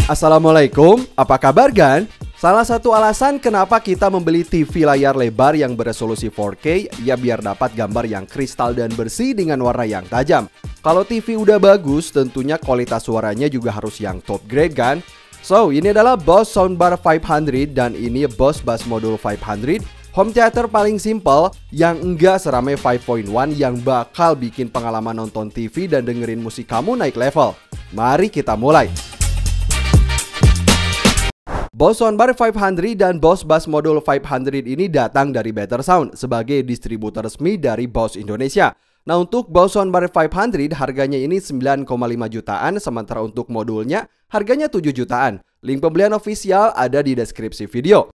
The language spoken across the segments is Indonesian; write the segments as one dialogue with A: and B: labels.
A: Assalamualaikum, apa kabar Gan? Salah satu alasan kenapa kita membeli TV layar lebar yang beresolusi 4K ya biar dapat gambar yang kristal dan bersih dengan warna yang tajam. Kalau TV udah bagus, tentunya kualitas suaranya juga harus yang top grade kan? So, ini adalah Bose Soundbar 500 dan ini Bose Bass Module 500. Home theater paling simple yang enggak seramai 5.1 yang bakal bikin pengalaman nonton TV dan dengerin musik kamu naik level. Mari kita mulai. Bose Soundbar 500 dan Bose Bass Module 500 ini datang dari Better Sound sebagai distributor resmi dari Bose Indonesia. Nah, untuk Bose Soundbar 500 harganya ini 9,5 jutaan, sementara untuk modulnya harganya 7 jutaan. Link pembelian official ada di deskripsi video.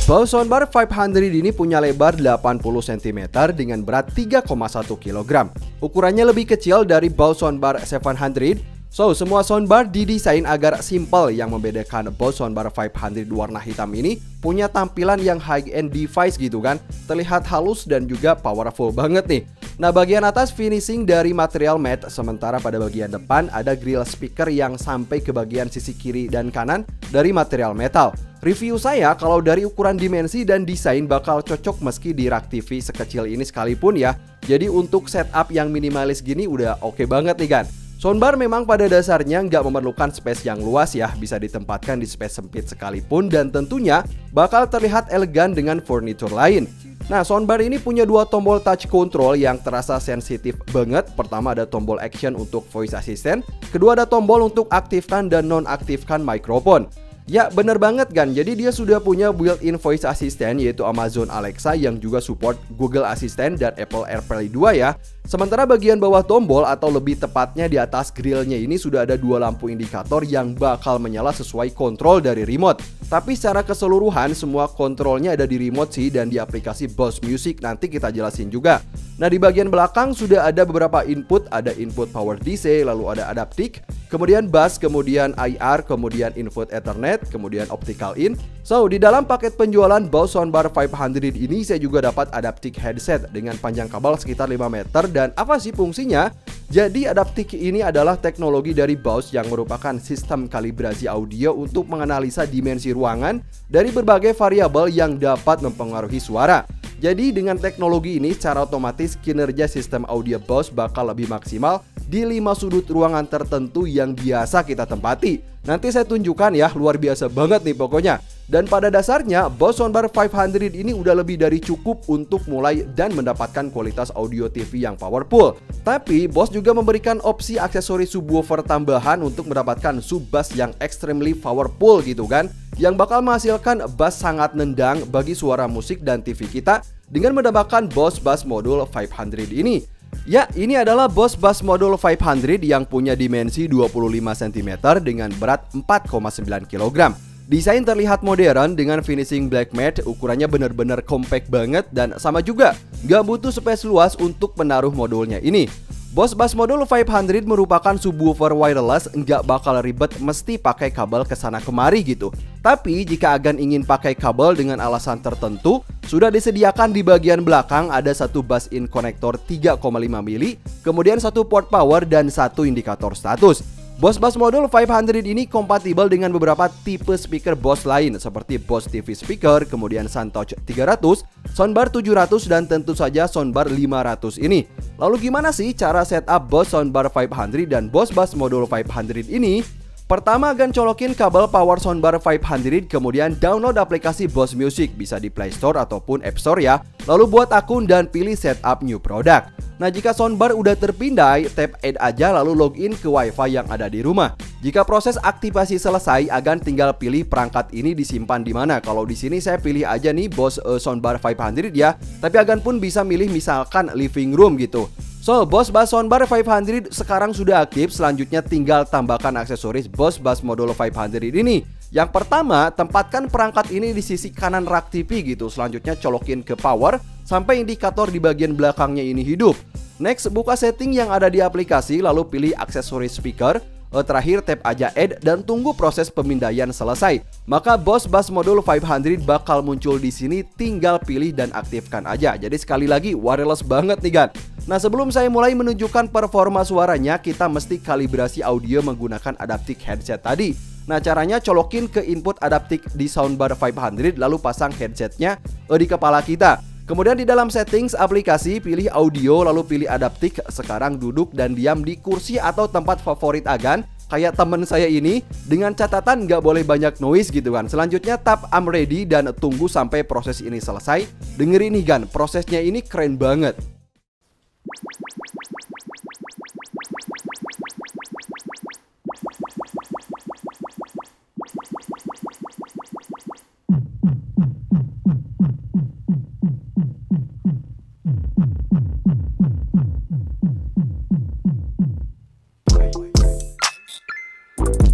A: Bose Soundbar 500 ini punya lebar 80 cm dengan berat 3,1 kg. Ukurannya lebih kecil dari Bose Soundbar 700. So, semua soundbar didesain agar simple. Yang membedakan Bose Soundbar 500 warna hitam ini punya tampilan yang high-end device gitu kan. Terlihat halus dan juga powerful banget nih. Nah, bagian atas finishing dari material matte, sementara pada bagian depan ada grill speaker yang sampai ke bagian sisi kiri dan kanan dari material metal. Review saya kalau dari ukuran dimensi dan desain bakal cocok meski di rak TV sekecil ini sekalipun ya. Jadi untuk setup yang minimalis gini udah oke banget nih kan. Soundbar memang pada dasarnya nggak memerlukan space yang luas ya, bisa ditempatkan di space sempit sekalipun dan tentunya bakal terlihat elegan dengan furniture lain. Nah, soundbar ini punya dua tombol touch control yang terasa sensitif banget. Pertama ada tombol action untuk voice assistant, kedua ada tombol untuk aktifkan dan nonaktifkan mikrofon. Ya bener banget kan, jadi dia sudah punya built-in voice assistant yaitu Amazon Alexa yang juga support Google Assistant dan Apple AirPlay 2 ya. Sementara bagian bawah tombol atau lebih tepatnya di atas grillnya ini sudah ada dua lampu indikator yang bakal menyala sesuai kontrol dari remote. Tapi secara keseluruhan semua kontrolnya ada di remote sih dan di aplikasi Bose Music, nanti kita jelasin juga. Nah, di bagian belakang sudah ada beberapa input, ada input power DC, lalu ada adaptif, kemudian bass, kemudian IR, kemudian input Ethernet, kemudian optical in. So, di dalam paket penjualan Bose Soundbar 500 ini saya juga dapat adaptif headset dengan panjang kabel sekitar 5 meter. Dan apa sih fungsinya? Jadi adaptif ini adalah teknologi dari Bose yang merupakan sistem kalibrasi audio untuk menganalisa dimensi ruangan dari berbagai variabel yang dapat mempengaruhi suara. Jadi dengan teknologi ini secara otomatis kinerja sistem audio Bose bakal lebih maksimal di 5 sudut ruangan tertentu yang biasa kita tempati. Nanti saya tunjukkan ya, luar biasa banget nih pokoknya. Dan pada dasarnya Bose Soundbar 500 ini udah lebih dari cukup untuk mulai dan mendapatkan kualitas audio TV yang powerful. Tapi Bose juga memberikan opsi aksesori subwoofer tambahan untuk mendapatkan sub bass yang extremely powerful gitu kan, yang bakal menghasilkan bass sangat nendang bagi suara musik dan TV kita dengan menambahkan Bose Bass Module 500 ini. Ya, ini adalah Bose Bass Module 500 yang punya dimensi 25 cm dengan berat 4,9 kg. Desain terlihat modern dengan finishing black matte, ukurannya bener-bener compact banget dan sama juga gak butuh space luas untuk menaruh modulnya ini. Bose Bass Module 500 merupakan subwoofer wireless, nggak bakal ribet mesti pakai kabel kesana kemari gitu. Tapi jika agan ingin pakai kabel dengan alasan tertentu, sudah disediakan di bagian belakang ada satu bass in konektor 3,5 mili, kemudian satu port power dan satu indikator status. Bose Bass Module 500 ini kompatibel dengan beberapa tipe speaker Bose lain seperti Bose TV Speaker, kemudian Soundtouch 300, Soundbar 700 dan tentu saja Soundbar 500 ini. Lalu gimana sih cara setup Bose Soundbar 500 dan Bose Bass Module 500 ini? Pertama akan colokin kabel power soundbar 500, kemudian download aplikasi Bose Music, bisa di Play Store ataupun App Store ya. Lalu buat akun dan pilih setup new product. Nah, jika soundbar udah terpindai, tap add aja lalu login ke WiFi yang ada di rumah. Jika proses aktivasi selesai, agan tinggal pilih perangkat ini disimpan di mana. Kalau di sini saya pilih aja nih Bose Soundbar 500 ya. Tapi agan pun bisa milih misalkan living room gitu. So, Bose Bass Soundbar 500 sekarang sudah aktif. Selanjutnya tinggal tambahkan aksesoris Bose Bass Module 500 ini. Yang pertama, tempatkan perangkat ini di sisi kanan rak TV gitu. Selanjutnya colokin ke power sampai indikator di bagian belakangnya ini hidup. Next, buka setting yang ada di aplikasi lalu pilih aksesoris speaker. Terakhir tap aja add dan tunggu proses pemindaian selesai. Maka Boss Bass Module 500 bakal muncul di sini, tinggal pilih dan aktifkan aja. Jadi sekali lagi wireless banget nih kan. Nah, sebelum saya mulai menunjukkan performa suaranya, kita mesti kalibrasi audio menggunakan Adaptive headset tadi. Nah, caranya colokin ke input Adaptive di soundbar 500 lalu pasang headsetnya di kepala kita. Kemudian di dalam settings aplikasi pilih audio lalu pilih Adaptive. Sekarang duduk dan diam di kursi atau tempat favorit Agan kayak temen saya ini, dengan catatan nggak boleh banyak noise gitu kan. Selanjutnya tap I'm ready dan tunggu sampai proses ini selesai. Dengerin nih Gan, prosesnya ini keren banget.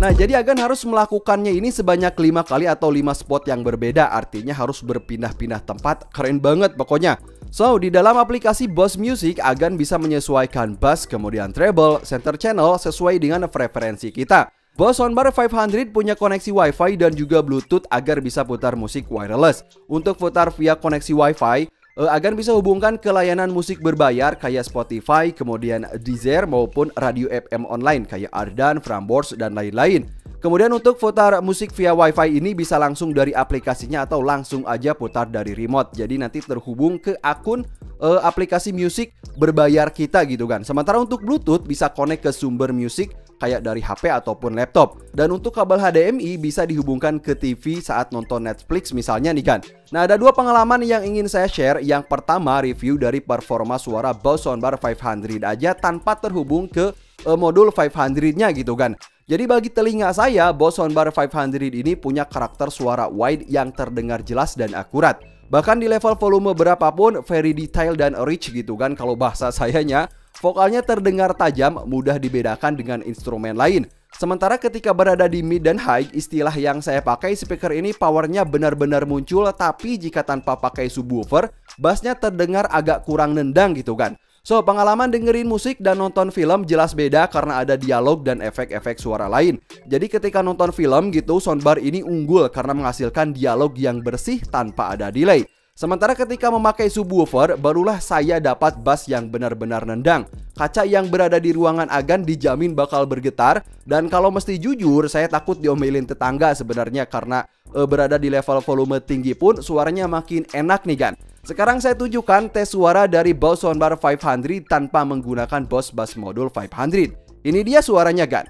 A: Nah, jadi Agan harus melakukannya ini sebanyak 5 kali atau 5 spot yang berbeda. Artinya harus berpindah-pindah tempat. Keren banget pokoknya. So, di dalam aplikasi Boss Music, Agan bisa menyesuaikan bass, kemudian treble, center channel sesuai dengan preferensi kita. Boss Soundbar 500 punya koneksi Wi-Fi dan juga Bluetooth agar bisa putar musik wireless. Untuk putar via koneksi Wi-Fi, Agan bisa hubungkan ke layanan musik berbayar kayak Spotify, kemudian Deezer maupun radio FM online kayak Ardan, Frambors, dan lain-lain. Kemudian untuk putar musik via Wi-Fi ini bisa langsung dari aplikasinya atau langsung aja putar dari remote. Jadi nanti terhubung ke akun aplikasi musik berbayar kita gitu kan. Sementara untuk Bluetooth bisa connect ke sumber musik kayak dari HP ataupun laptop. Dan untuk kabel HDMI bisa dihubungkan ke TV saat nonton Netflix misalnya nih kan. Nah, ada dua pengalaman yang ingin saya share. Yang pertama, review dari performa suara Boss Soundbar 500 aja tanpa terhubung ke modul 500-nya gitu kan. Jadi bagi telinga saya, Boss Soundbar 500 ini punya karakter suara wide yang terdengar jelas dan akurat. Bahkan di level volume berapapun, very detail dan rich gitu kan kalau bahasa sayanya. Vokalnya terdengar tajam, mudah dibedakan dengan instrumen lain. Sementara ketika berada di mid dan high, istilah yang saya pakai, speaker ini powernya benar-benar muncul. Tapi jika tanpa pakai subwoofer, bassnya terdengar agak kurang nendang gitu kan. So, pengalaman dengerin musik dan nonton film jelas beda karena ada dialog dan efek-efek suara lain. Jadi ketika nonton film gitu, soundbar ini unggul karena menghasilkan dialog yang bersih tanpa ada delay. Sementara ketika memakai subwoofer, barulah saya dapat bass yang benar-benar nendang. Kaca yang berada di ruangan Agan dijamin bakal bergetar. Dan kalau mesti jujur, saya takut diomelin tetangga sebenarnya karena berada di level volume tinggi pun suaranya makin enak nih kan. Sekarang saya tunjukkan tes suara dari Boss Soundbar 500 tanpa menggunakan Boss Bass Module 500. Ini dia suaranya kan.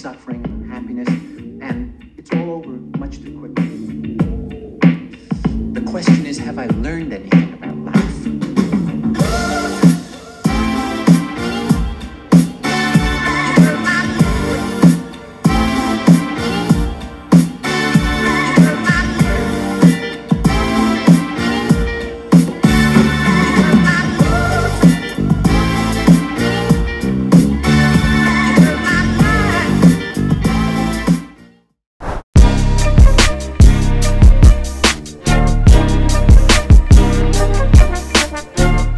B: Suffering, happiness, and it's all over much too quickly. The question is, have I learned anything about life?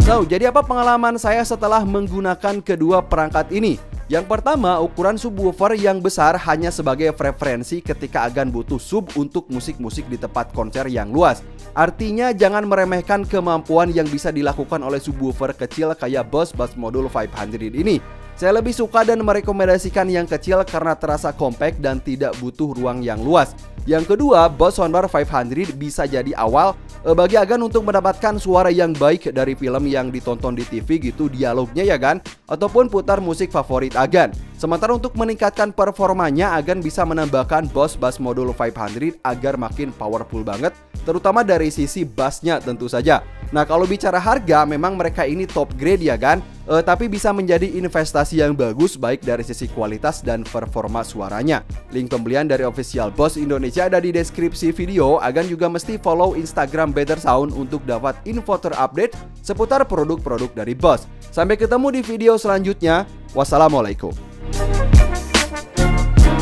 A: So, jadi apa pengalaman saya setelah menggunakan kedua perangkat ini? Yang pertama, ukuran subwoofer yang besar hanya sebagai preferensi ketika Agan butuh sub untuk musik-musik di tempat konser yang luas. Artinya jangan meremehkan kemampuan yang bisa dilakukan oleh subwoofer kecil kayak Boss Bass Module 500 ini. Saya lebih suka dan merekomendasikan yang kecil karena terasa compact dan tidak butuh ruang yang luas. Yang kedua, Boss Soundbar 500 bisa jadi awal bagi Agan untuk mendapatkan suara yang baik dari film yang ditonton di TV gitu, dialognya ya kan, ataupun putar musik favorit Agan. Sementara untuk meningkatkan performanya, Agan bisa menambahkan Boss Bass Module 500 agar makin powerful banget, terutama dari sisi bassnya tentu saja. Nah, kalau bicara harga, memang mereka ini top grade ya kan. tapi bisa menjadi investasi yang bagus baik dari sisi kualitas dan performa suaranya. Link pembelian dari official Bose Indonesia ada di deskripsi video. Agan juga mesti follow Instagram Better Sound untuk dapat info terupdate seputar produk-produk dari Bose. Sampai ketemu di video selanjutnya. Wassalamualaikum.